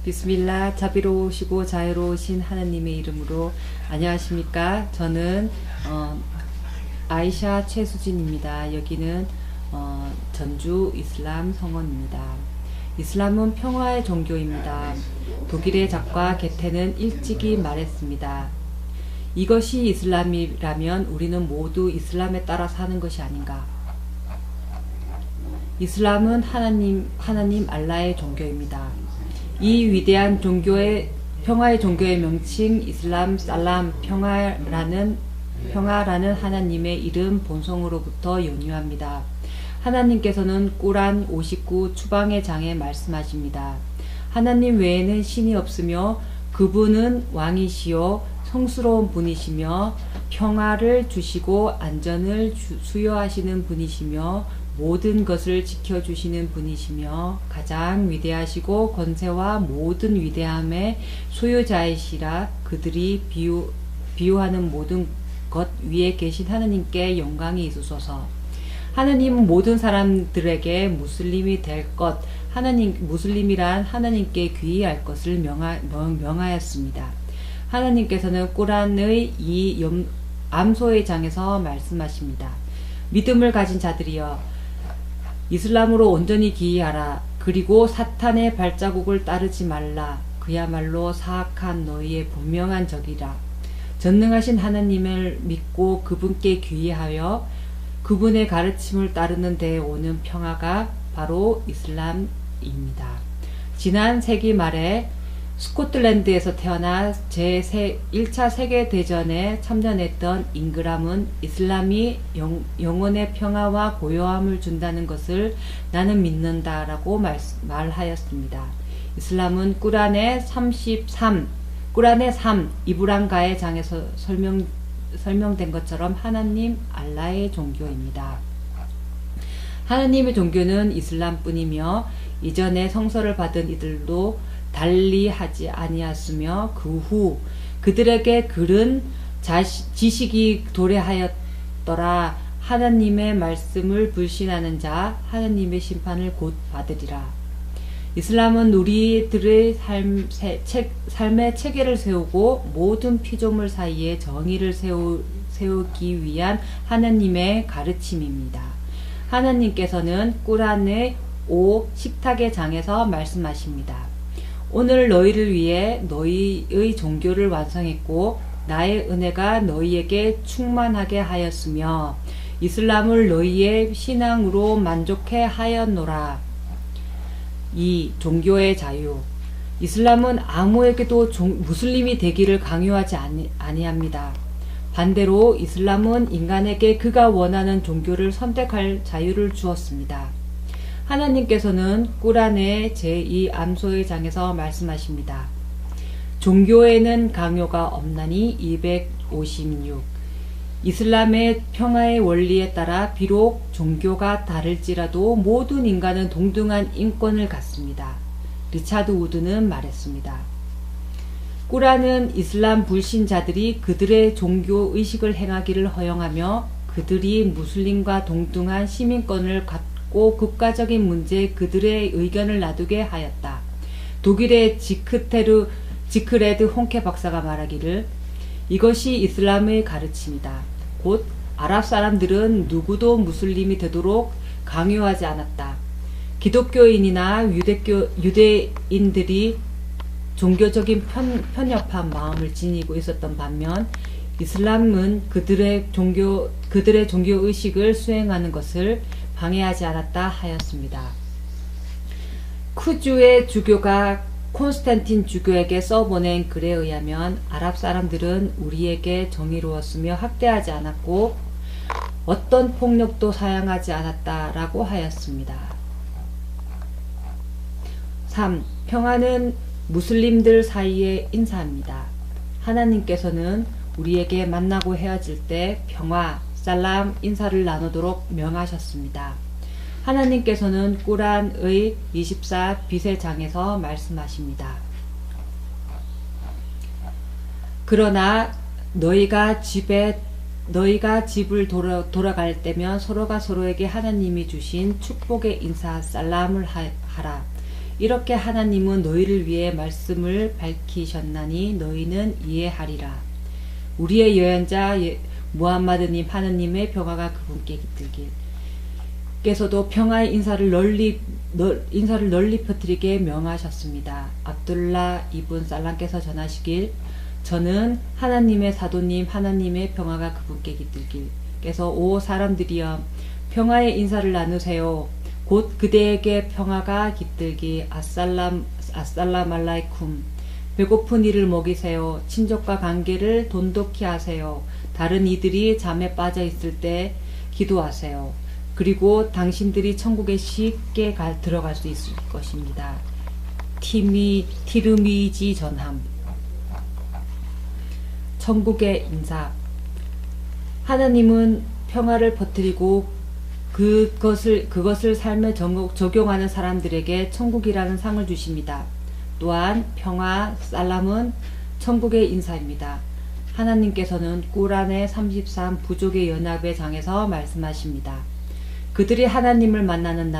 비스밀라. 자비로우시고 자유로우신 하나님의 이름으로 안녕하십니까. 저는 아이샤 최수진입니다. 여기는 전주 이슬람 성원입니다. 이슬람은 평화의 종교입니다. 독일의 작가 게테는 일찍이 말했습니다. 이것이 이슬람이라면 우리는 모두 이슬람에 따라 사는 것이 아닌가. 이슬람은 하나님 알라의 종교입니다. 이 위대한 평화의 종교의 명칭 이슬람 살람 평화라는 하나님의 이름 본성으로부터 연유합니다. 하나님께서는 꾸란 59 추방의 장에 말씀하십니다. 하나님 외에는 신이 없으며 그분은 왕이시요 성스러운 분이시며 평화를 주시고 안전을 수여하시는 분이시며 모든 것을 지켜주시는 분이시며 가장 위대하시고 권세와 모든 위대함의 소유자이시라. 그들이 비유하는 모든 것 위에 계신 하느님께 영광이 있으소서. 하느님은 모든 사람들에게 무슬림이 될 것, 무슬림이란 하나님께 귀의할 것을 명하였습니다. 하나님께서는 꾸란의 이 암소의 장에서 말씀하십니다. 믿음을 가진 자들이여, 이슬람으로 온전히 귀의하라. 그리고 사탄의 발자국을 따르지 말라. 그야말로 사악한 너희의 분명한 적이라. 전능하신 하나님을 믿고 그분께 귀의하여 그분의 가르침을 따르는 데에 오는 평화가 바로 이슬람입니다. 지난 세기 말에 스코틀랜드에서 태어나 제1차 세계대전에 참전했던 잉그람은 이슬람이 영혼의 평화와 고요함을 준다는 것을 나는 믿는다 라고 말하였습니다. 이슬람은 꾸란의 3 이브란가의 장에서 설명된 것처럼 하나님 알라의 종교입니다. 하나님의 종교는 이슬람뿐이며 이전에 성서를 받은 이들도 달리 하지 아니하였으며 그 후 그들에게 글은 지식이 도래하였더라. 하나님의 말씀을 불신하는 자 하나님의 심판을 곧 받으리라. 이슬람은 우리들의 삶의 체계를 세우고 모든 피조물 사이에 정의를 세우기 위한 하나님의 가르침입니다. 하나님께서는 꾸란의 5 식탁의 장에서 말씀하십니다. 오늘 너희를 위해 너희의 종교를 완성했고 나의 은혜가 너희에게 충만하게 하였으며 이슬람을 너희의 신앙으로 만족해 하였노라. 2. 종교의 자유. 이슬람은 아무에게도 무슬림이 되기를 강요하지 아니합니다. 반대로 이슬람은 인간에게 그가 원하는 종교를 선택할 자유를 주었습니다. 하나님께서는 꾸란의 제2 암소의 장에서 말씀하십니다. 종교에는 강요가 없나니 256. 이슬람의 평화의 원리에 따라 비록 종교가 다를지라도 모든 인간은 동등한 인권을 갖습니다. 리차드 우드는 말했습니다. 꾸란은 이슬람 불신자들이 그들의 종교 의식을 행하기를 허용하며 그들이 무슬림과 동등한 시민권을 갖고 국가적인 문제에 그들의 의견을 놔두게 하였다. 독일의 지크레드 홍케 박사가 말하기를 이것이 이슬람의 가르침이다. 곧 아랍 사람들은 누구도 무슬림이 되도록 강요하지 않았다. 기독교인이나 유대인들이 종교적인 편협한 마음을 지니고 있었던 반면 이슬람은 그들의 종교 의식을 수행하는 것을 방해하지 않았다 하였습니다. 쿠주의 주교가 콘스탄틴 주교에게 써보낸 글에 의하면 아랍 사람들은 우리에게 정의로웠으며 학대하지 않았고 어떤 폭력도 사용하지 않았다라고 하였습니다. 3. 평화는 무슬림들 사이의 인사입니다. 하나님께서는 우리에게 만나고 헤어질 때 평화, 살람 인사를 나누도록 명하셨습니다. 하나님께서는 꾸란의 24 빛의 장에서 말씀하십니다. 그러나 너희가 집을 돌아갈 때면 서로가 서로에게 하나님이 주신 축복의 인사 살람을 하라. 이렇게 하나님은 너희를 위해 말씀을 밝히셨나니 너희는 이해하리라. 우리의 여행자 무함마드님 하느님의 평화가 그분께 깃들길. 께서도 평화의 인사를 널리 퍼뜨리게 명하셨습니다. 압둘라 이븐 살람께서 전하시길, 저는 하나님의 사도님 하나님의 평화가 그분께 깃들길. 께서 오 사람들이여 평화의 인사를 나누세요. 곧 그대에게 평화가 깃들기. 아살람 알라이쿰. 배고픈 이를 먹이세요. 친족과 관계를 돈독히 하세요. 다른 이들이 잠에 빠져 있을 때 기도하세요. 그리고 당신들이 천국에 쉽게 들어갈 수 있을 것입니다. 티르미지 전함. 천국의 인사. 하나님은 평화를 퍼뜨리고 그것을 삶에 적용하는 사람들에게 천국이라는 상을 주십니다. 또한 평화 살람은 천국의 인사입니다. 하나님께서는 꾸란의 33 부족의 연합의 장에서 말씀하십니다. 그들이 하나님을 만나는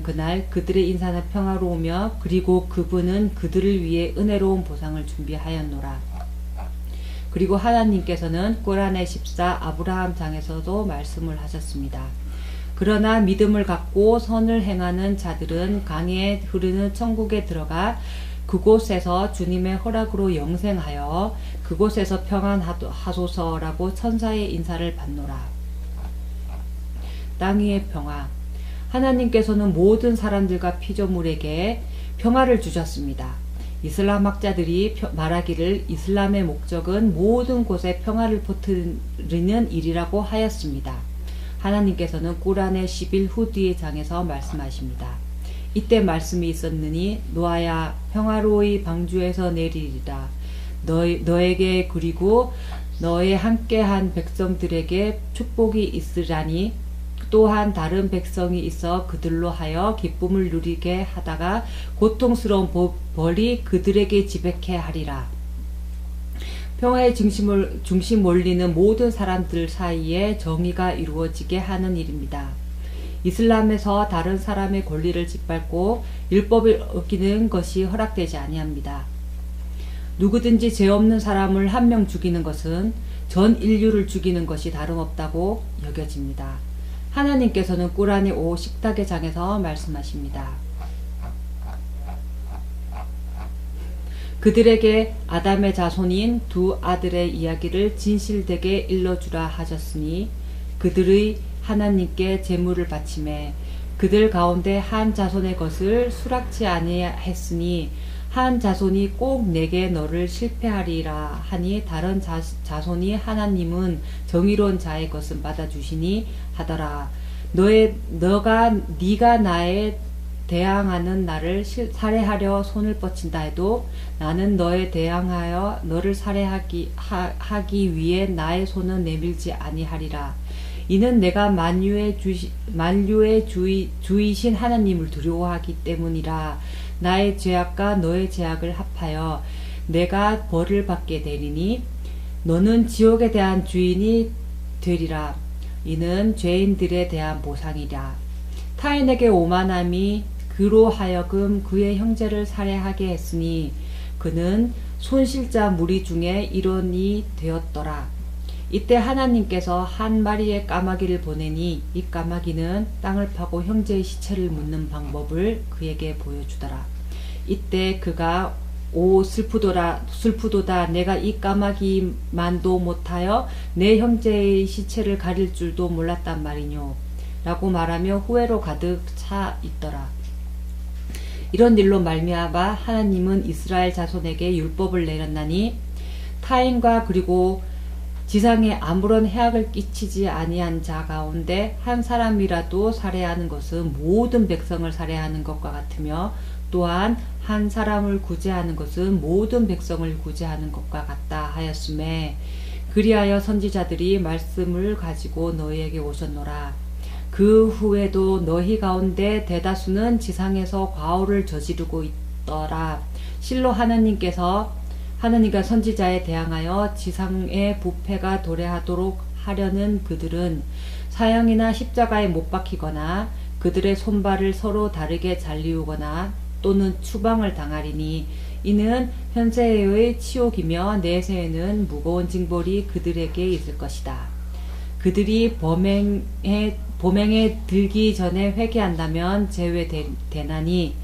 그날 그들의 인사는 평화로우며 그리고 그분은 그들을 위해 은혜로운 보상을 준비하였노라. 그리고 하나님께서는 꾸란의 14 아브라함 장에서도 말씀을 하셨습니다. 그러나 믿음을 갖고 선을 행하는 자들은 강에 흐르는 천국에 들어가 그곳에서 주님의 허락으로 영생하여 그곳에서 평안하소서라고 천사의 인사를 받노라. 땅 위의 평화. 하나님께서는 모든 사람들과 피조물에게 평화를 주셨습니다. 이슬람 학자들이 말하기를 이슬람의 목적은 모든 곳에 평화를 퍼뜨리는 일이라고 하였습니다. 하나님께서는 꾸란의 11 후디의 장에서 말씀하십니다. 이때 말씀이 있었느니 노아야 평화로이 방주에서 내리리라. 너에게 그리고 너의 함께한 백성들에게 축복이 있으라니 또한 다른 백성이 있어 그들로 하여 기쁨을 누리게 하다가 고통스러운 벌이 그들에게 지배케 하리라. 평화의 중심 원리는 모든 사람들 사이에 정의가 이루어지게 하는 일입니다. 이슬람에서 다른 사람의 권리를 짓밟고 율법을 어기는 것이 허락되지 아니합니다. 누구든지 죄 없는 사람을 한 명 죽이는 것은 전 인류를 죽이는 것이 다름없다고 여겨집니다. 하나님께서는 꾸란의 5 식탁의 장에서 말씀하십니다. 그들에게 아담의 자손인 두 아들의 이야기를 진실되게 일러주라 하셨으니 그들의 하나님께 제물을 바치매 그들 가운데 한 자손의 것을 수락치 아니했으니 한 자손이 꼭 내게 너를 실패하리라 하니 다른 자손이 하나님은 정의로운 자의 것은 받아주시니 하더라. 네가 나에 대항하는 나를 살해하려 손을 뻗친다 해도 나는 너에 대항하여 너를 살해하기 위해 나의 손은 내밀지 아니하리라. 이는 내가 만유의 주이신 하나님을 두려워하기 때문이라. 나의 죄악과 너의 죄악을 합하여 내가 벌을 받게 되리니 너는 지옥에 대한 주인이 되리라. 이는 죄인들에 대한 보상이라. 타인에게 오만함이 그로 하여금 그의 형제를 살해하게 했으니 그는 손실자 무리 중에 일원이 되었더라. 이때 하나님께서 한 마리의 까마귀를 보내니 이 까마귀는 땅을 파고 형제의 시체를 묻는 방법을 그에게 보여주더라. 이때 그가 오 슬프도다 내가 이 까마귀만도 못하여 내 형제의 시체를 가릴 줄도 몰랐단 말이뇨 라고 말하며 후회로 가득 차 있더라. 이런 일로 말미암아 하나님은 이스라엘 자손에게 율법을 내렸나니 타인과 그리고 지상에 아무런 해악을 끼치지 아니한 자 가운데 한 사람이라도 살해하는 것은 모든 백성을 살해하는 것과 같으며 또한 한 사람을 구제하는 것은 모든 백성을 구제하는 것과 같다 하였음에 그리하여 선지자들이 말씀을 가지고 너희에게 오셨노라. 그 후에도 너희 가운데 대다수는 지상에서 과오를 저지르고 있더라. 실로 하나님과 선지자에 대항하여 지상의 부패가 도래하도록 하려는 그들은 사형이나 십자가에 못 박히거나 그들의 손발을 서로 다르게 잘리우거나 또는 추방을 당하리니 이는 현세의 치욕이며 내세에는 무거운 징벌이 그들에게 있을 것이다. 그들이 범행에 들기 전에 회개한다면 제외되나니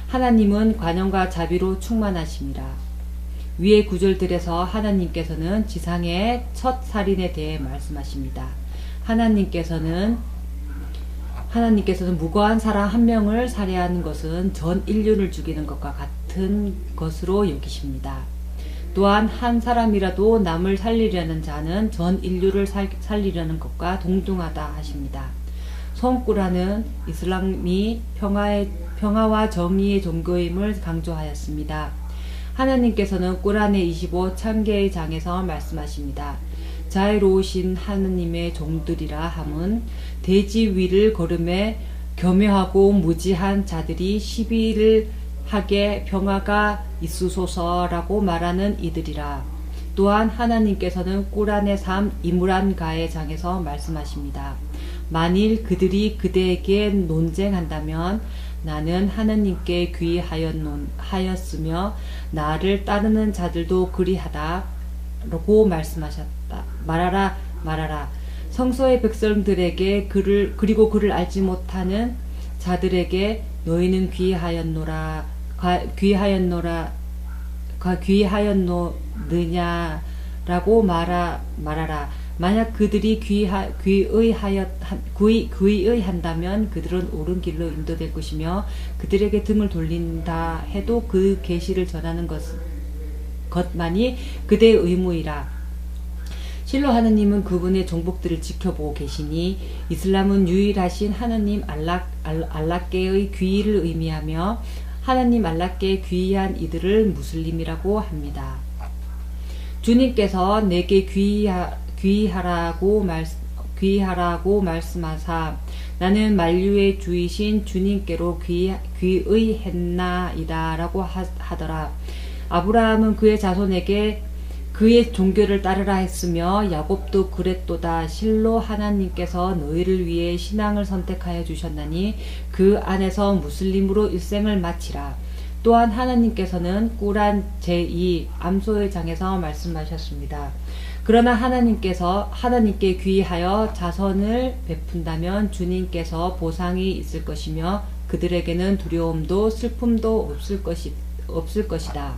하나님은 관용과 자비로 충만하심이라. 위의 구절들에서 하나님께서는 지상의 첫 살인에 대해 말씀하십니다. 하나님께서는 무고한 사람 한 명을 살해하는 것은 전 인류를 죽이는 것과 같은 것으로 여기십니다. 또한 한 사람이라도 남을 살리려는 자는 전 인류를 살리려는 것과 동등하다 하십니다. 성꾸란은 이슬람이 평화와 정의의 종교임을 강조하였습니다. 하나님께서는 꾸란의 25 참개의 장에서 말씀하십니다. 자애로우신 하느님의 종들이라 함은 대지 위를 걸음에 교묘하고 무지한 자들이 시비를 하게 평화가 있으소서라고 말하는 이들이라. 또한 하나님께서는 꾸란의 3 이므란 가의 장에서 말씀하십니다. 만일 그들이 그대에게 논쟁한다면 나는 하느님께 귀하였으며 나를 따르는 자들도 그리하다 라고 말씀하셨다. 말하라. 성소의 백성들에게 그리고 그를 알지 못하는 자들에게 너희는 귀하였느냐라고 말하라. 만약 그들이 귀의한다면 그들은 옳은 길로 인도될 것이며 그들에게 등을 돌린다 해도 그 계시를 전하는 것만이 그대의 의무이라. 실로 하느님은 그분의 종복들을 지켜보고 계시니 이슬람은 유일하신 하느님 알라께의 귀의를 의미하며 하느님 알라께 귀의한 이들을 무슬림이라고 합니다. 주님께서 내게 귀의하라고 말씀하사 나는 만류의 주이신 주님께로 귀의했나이다 라고 하더라. 아브라함은 그의 자손에게 그의 종교를 따르라 했으며 야곱도 그랬도다. 실로 하나님께서 너희를 위해 신앙을 선택하여 주셨나니 그 안에서 무슬림으로 일생을 마치라. 또한 하나님께서는 꾸란 제2 암소의 장에서 말씀하셨습니다. 그러나 하나님께 귀하여 자선을 베푼다면 주님께서 보상이 있을 것이며 그들에게는 두려움도 슬픔도 없을 것이다.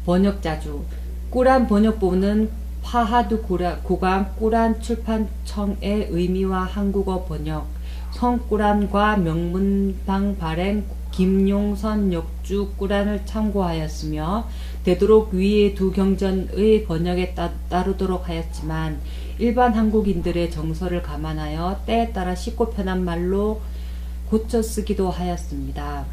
번역자주 꾸란 번역본은 파하드 고강 꾸란 출판청의 의미와 한국어 번역 성꾸란과 명문방 발행 김용선 역주 꾸란을 참고하였으며 되도록 위의 두 경전의 번역에 따르도록 하였지만 일반 한국인들의 정서를 감안하여 때에 따라 쉽고 편한 말로 고쳐 쓰기도 하였습니다.